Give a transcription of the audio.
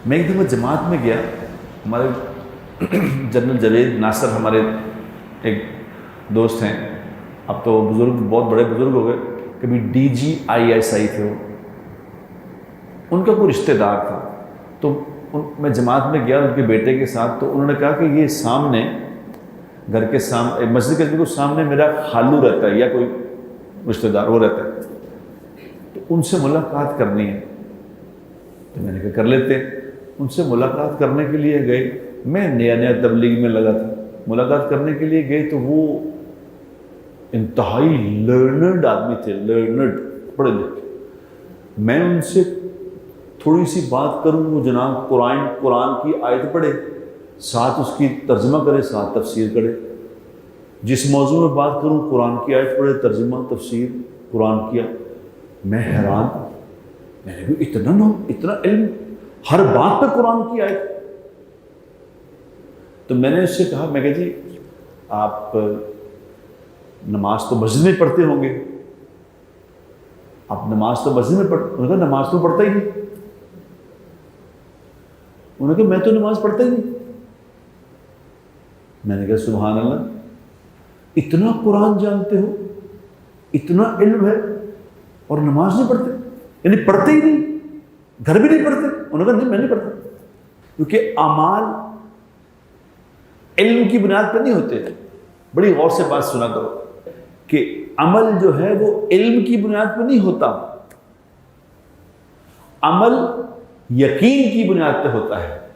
میں ایک دفعہ جماعت میں گیا، ہمارے جنرل جوید ناصر ہمارے ایک دوست ہیں، اب تو بزرگ بہت بڑے بزرگ ہو گئے، کبھی DGISI تھے وہ، ان کا کوئی رشتہ دار تھا، تو میں جماعت میں گیا ان کے بیٹے کے ساتھ، تو انہوں نے کہا کہ یہ سامنے گھر کے سامنے مسجد کے بالکل سامنے میرا خالو رہتا ہے یا کوئی رشتہ دار وہ رہتا ہے، تو ان سے ملاقات کرنی ہے۔ تو میں نے کہا کر لیتے ہیں۔ ان سے ملاقات کرنے کے لیے گئے، میں نیا نیا تبلیغ میں لگا تھا، ملاقات کرنے کے لیے گئے تو وہ انتہائی لرنڈ آدمی تھے، لرنڈ پڑھے لکھے۔ میں ان سے تھوڑی سی بات کروں، وہ جناب قرآن کی آیت پڑھے، ساتھ اس کی ترجمہ کرے، ساتھ تفسیر کرے۔ جس موضوع میں بات کروں قرآن کی آیت پڑھے، ترجمہ تفسیر قرآن کیا۔ میں حیران، میں نے کہا اتنا علم، ہر بات پہ قرآن کی آیت۔ تو میں نے اس سے کہا، میں کہا جی آپ نماز تو مسجد میں پڑھتے ہوں گے، آپ نماز تو مسجد میں پڑھتے؟ انہوں نے کہا نماز تو پڑھتا ہی نہیں۔ انہوں نے کہا میں تو نماز پڑھتا ہی نہیں۔ میں نے کہا سبحان اللہ، اتنا قرآن جانتے ہو، اتنا علم ہے اور نماز نہیں پڑھتے، یعنی پڑھتے ہی نہیں، گھر بھی نہیں پڑھتے؟ انہوں نے کہا نہیں میں نہیں پڑھتا، کیونکہ اعمال علم کی بنیاد پر نہیں ہوتے۔ بڑی غور سے بات سنا کرو کہ عمل جو ہے وہ علم کی بنیاد پر نہیں ہوتا، عمل یقین کی بنیاد پہ ہوتا ہے۔